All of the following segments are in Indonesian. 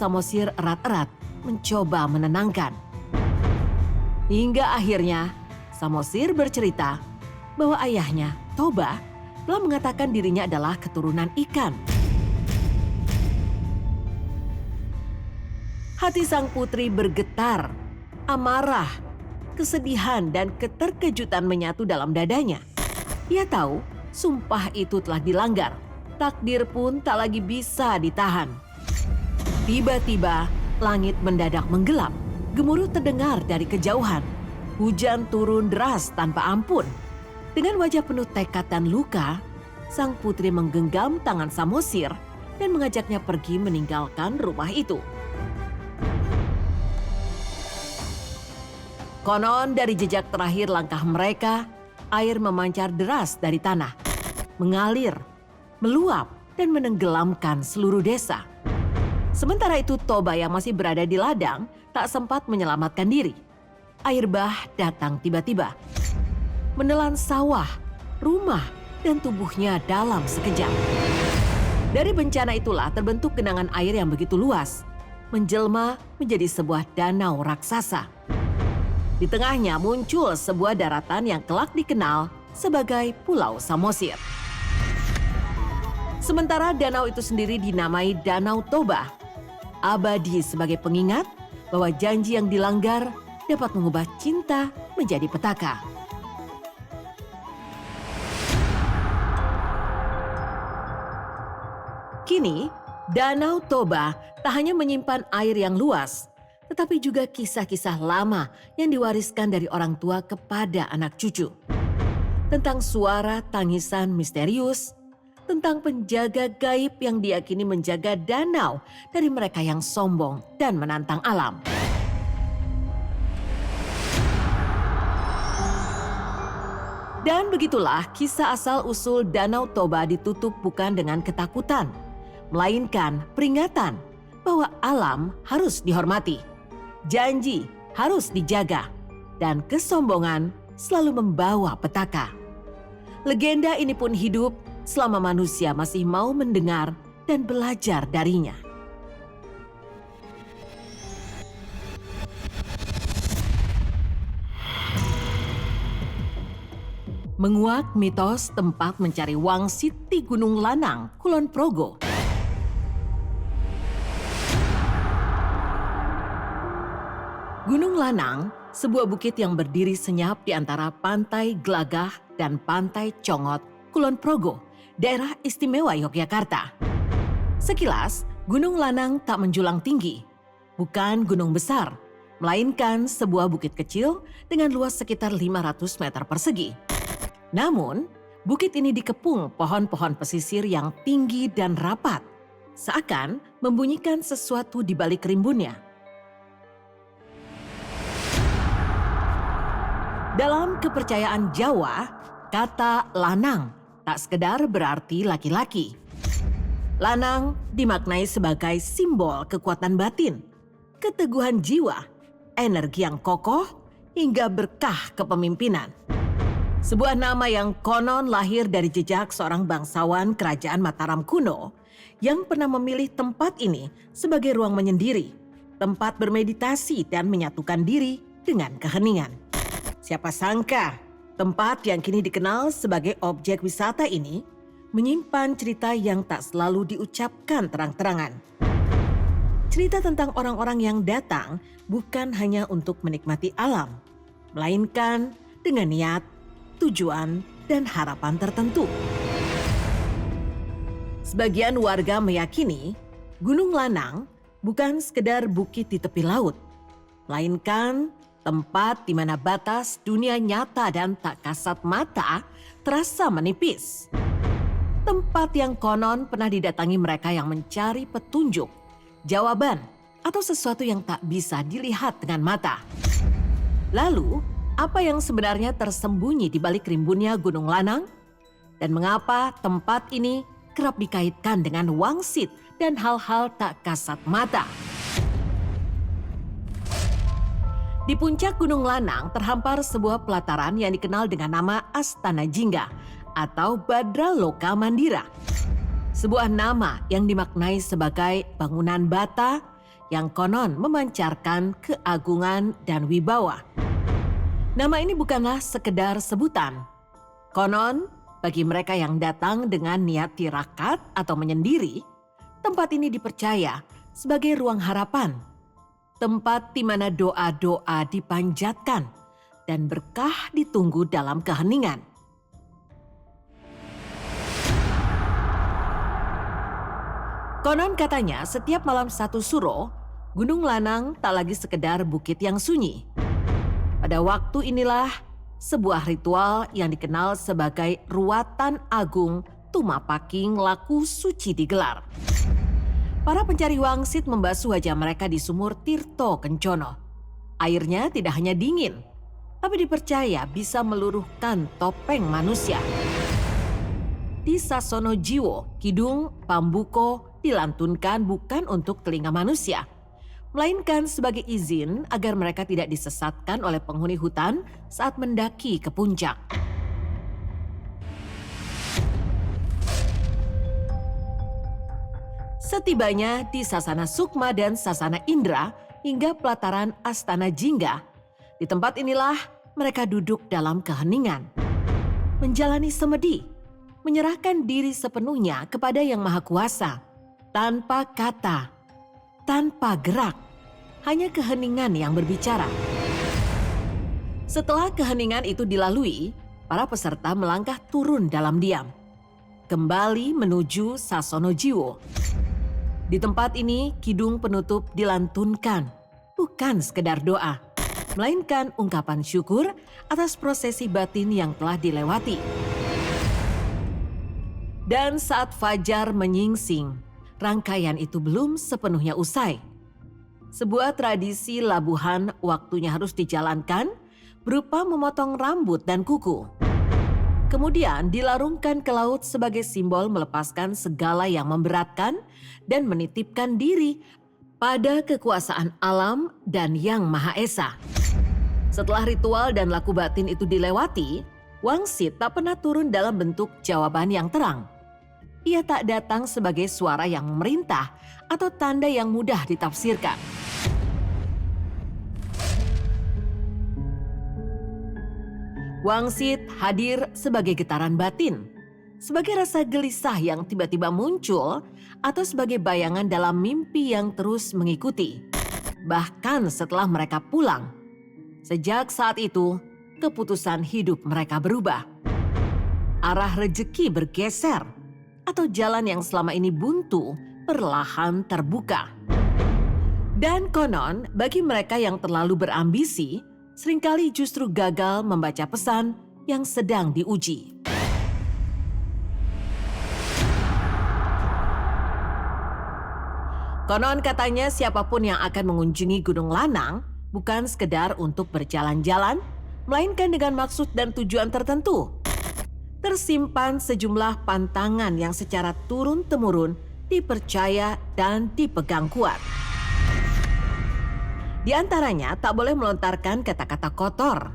Samosir erat-erat mencoba menenangkan. Hingga akhirnya Samosir bercerita bahwa ayahnya, Toba, telah mengatakan dirinya adalah keturunan ikan. Hati sang putri bergetar, amarah, kesedihan dan keterkejutan menyatu dalam dadanya. Ia tahu sumpah itu telah dilanggar, takdir pun tak lagi bisa ditahan. Tiba-tiba langit mendadak menggelap, gemuruh terdengar dari kejauhan. Hujan turun deras tanpa ampun. Dengan wajah penuh tekad dan luka, sang putri menggenggam tangan Samosir dan mengajaknya pergi meninggalkan rumah itu. Konon dari jejak terakhir langkah mereka, air memancar deras dari tanah, mengalir, meluap, dan menenggelamkan seluruh desa. Sementara itu Toba yang masih berada di ladang tak sempat menyelamatkan diri. Air bah datang tiba-tiba, menelan sawah, rumah, dan tubuhnya dalam sekejap. Dari bencana itulah terbentuk genangan air yang begitu luas, menjelma menjadi sebuah danau raksasa. Di tengahnya muncul sebuah daratan yang kelak dikenal sebagai Pulau Samosir. Sementara danau itu sendiri dinamai Danau Toba, abadi sebagai pengingat bahwa janji yang dilanggar dapat mengubah cinta menjadi petaka. Kini, Danau Toba tak hanya menyimpan air yang luas, tetapi juga kisah-kisah lama yang diwariskan dari orang tua kepada anak cucu. Tentang suara tangisan misterius, tentang penjaga gaib yang diyakini menjaga danau dari mereka yang sombong dan menantang alam. Dan begitulah kisah asal-usul Danau Toba ditutup bukan dengan ketakutan, melainkan peringatan bahwa alam harus dihormati. Janji harus dijaga, dan kesombongan selalu membawa petaka. Legenda ini pun hidup selama manusia masih mau mendengar dan belajar darinya. Menguak mitos tempat mencari wangsit di Gunung Lanang, Kulon Progo. Gunung Lanang, sebuah bukit yang berdiri senyap di antara Pantai Glagah dan Pantai Congot, Kulon Progo, daerah istimewa Yogyakarta. Sekilas, Gunung Lanang tak menjulang tinggi, bukan gunung besar, melainkan sebuah bukit kecil dengan luas sekitar 500 meter persegi. Namun, bukit ini dikepung pohon-pohon pesisir yang tinggi dan rapat, seakan membunyikan sesuatu di balik rimbunnya. Dalam kepercayaan Jawa, kata lanang tak sekedar berarti laki-laki. Lanang dimaknai sebagai simbol kekuatan batin, keteguhan jiwa, energi yang kokoh, hingga berkah kepemimpinan. Sebuah nama yang konon lahir dari jejak seorang bangsawan kerajaan Mataram kuno yang pernah memilih tempat ini sebagai ruang menyendiri, tempat bermeditasi dan menyatukan diri dengan keheningan. Siapa sangka, tempat yang kini dikenal sebagai objek wisata ini menyimpan cerita yang tak selalu diucapkan terang-terangan. Cerita tentang orang-orang yang datang bukan hanya untuk menikmati alam, melainkan dengan niat, tujuan, dan harapan tertentu. Sebagian warga meyakini Gunung Lanang bukan sekedar bukit di tepi laut, melainkan tempat di mana batas dunia nyata dan tak kasat mata terasa menipis. Tempat yang konon pernah didatangi mereka yang mencari petunjuk, jawaban, atau sesuatu yang tak bisa dilihat dengan mata. Lalu, apa yang sebenarnya tersembunyi di balik rimbunnya Gunung Lanang? Dan mengapa tempat ini kerap dikaitkan dengan wangsit dan hal-hal tak kasat mata? Di puncak Gunung Lanang terhampar sebuah pelataran yang dikenal dengan nama Astana Jingga atau Badra Loka Mandira. Sebuah nama yang dimaknai sebagai bangunan bata yang konon memancarkan keagungan dan wibawa. Nama ini bukanlah sekedar sebutan. Konon, bagi mereka yang datang dengan niat tirakat atau menyendiri, tempat ini dipercaya sebagai ruang harapan, tempat di mana doa-doa dipanjatkan dan berkah ditunggu dalam keheningan. Konon katanya setiap malam 1 Suro, Gunung Lanang tak lagi sekedar bukit yang sunyi. Pada waktu inilah sebuah ritual yang dikenal sebagai Ruatan Agung Tumapaking Laku Suci digelar. Para pencari wangsit membasuh wajah mereka di sumur Tirto Kencono. Airnya tidak hanya dingin, tapi dipercaya bisa meluruhkan topeng manusia. Di Sasono Jiwo, Kidung Pambuko dilantunkan bukan untuk telinga manusia, melainkan sebagai izin agar mereka tidak disesatkan oleh penghuni hutan saat mendaki ke puncak. Setibanya di Sasana Sukma dan Sasana Indra hingga pelataran Astana Jingga, di tempat inilah mereka duduk dalam keheningan, menjalani semedi, menyerahkan diri sepenuhnya kepada Yang Maha Kuasa, tanpa kata, tanpa gerak, hanya keheningan yang berbicara. Setelah keheningan itu dilalui, para peserta melangkah turun dalam diam, kembali menuju Sasono Jiwo. Di tempat ini, kidung penutup dilantunkan, bukan sekedar doa, melainkan ungkapan syukur atas prosesi batin yang telah dilewati. Dan saat fajar menyingsing, rangkaian itu belum sepenuhnya usai. Sebuah tradisi labuhan waktunya harus dijalankan berupa memotong rambut dan kuku. Kemudian dilarungkan ke laut sebagai simbol melepaskan segala yang memberatkan dan menitipkan diri pada kekuasaan alam dan Yang Maha Esa. Setelah ritual dan laku batin itu dilewati, wangsit tak pernah turun dalam bentuk jawaban yang terang. Ia tak datang sebagai suara yang memerintah atau tanda yang mudah ditafsirkan. Wangsit hadir sebagai getaran batin, sebagai rasa gelisah yang tiba-tiba muncul, atau sebagai bayangan dalam mimpi yang terus mengikuti. Bahkan setelah mereka pulang, sejak saat itu keputusan hidup mereka berubah. Arah rejeki bergeser, atau jalan yang selama ini buntu perlahan terbuka. Dan konon bagi mereka yang terlalu berambisi, seringkali justru gagal membaca pesan yang sedang diuji. Konon katanya siapapun yang akan mengunjungi Gunung Lanang bukan sekedar untuk berjalan-jalan, melainkan dengan maksud dan tujuan tertentu. Tersimpan sejumlah pantangan yang secara turun-temurun dipercaya dan dipegang kuat. Di antaranya tak boleh melontarkan kata-kata kotor,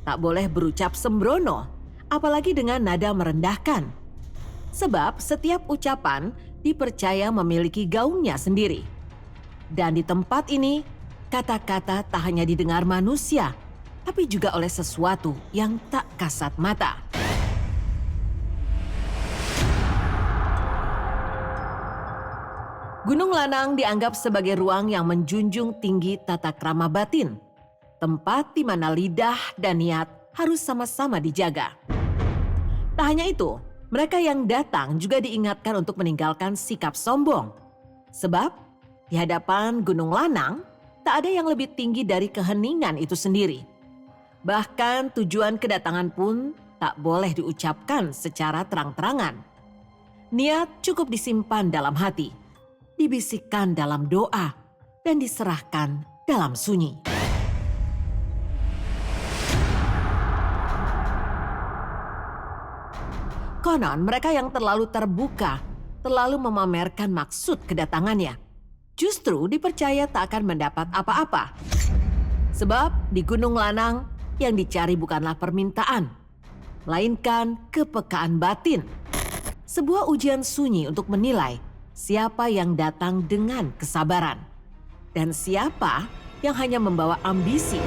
tak boleh berucap sembrono, apalagi dengan nada merendahkan. Sebab setiap ucapan dipercaya memiliki gaungnya sendiri. Dan di tempat ini, kata-kata tak hanya didengar manusia, tapi juga oleh sesuatu yang tak kasat mata. Gunung Lanang dianggap sebagai ruang yang menjunjung tinggi tata krama batin, tempat di mana lidah dan niat harus sama-sama dijaga. Tak hanya itu, mereka yang datang juga diingatkan untuk meninggalkan sikap sombong. Sebab di hadapan Gunung Lanang, tak ada yang lebih tinggi dari keheningan itu sendiri. Bahkan tujuan kedatangan pun tak boleh diucapkan secara terang-terangan. Niat cukup disimpan dalam hati, dibisikkan dalam doa, dan diserahkan dalam sunyi. Konon mereka yang terlalu terbuka, terlalu memamerkan maksud kedatangannya, justru dipercaya tak akan mendapat apa-apa. Sebab di Gunung Lanang yang dicari bukanlah permintaan, melainkan kepekaan batin. Sebuah ujian sunyi untuk menilai siapa yang datang dengan kesabaran. dan siapa yang hanya membawa ambisi.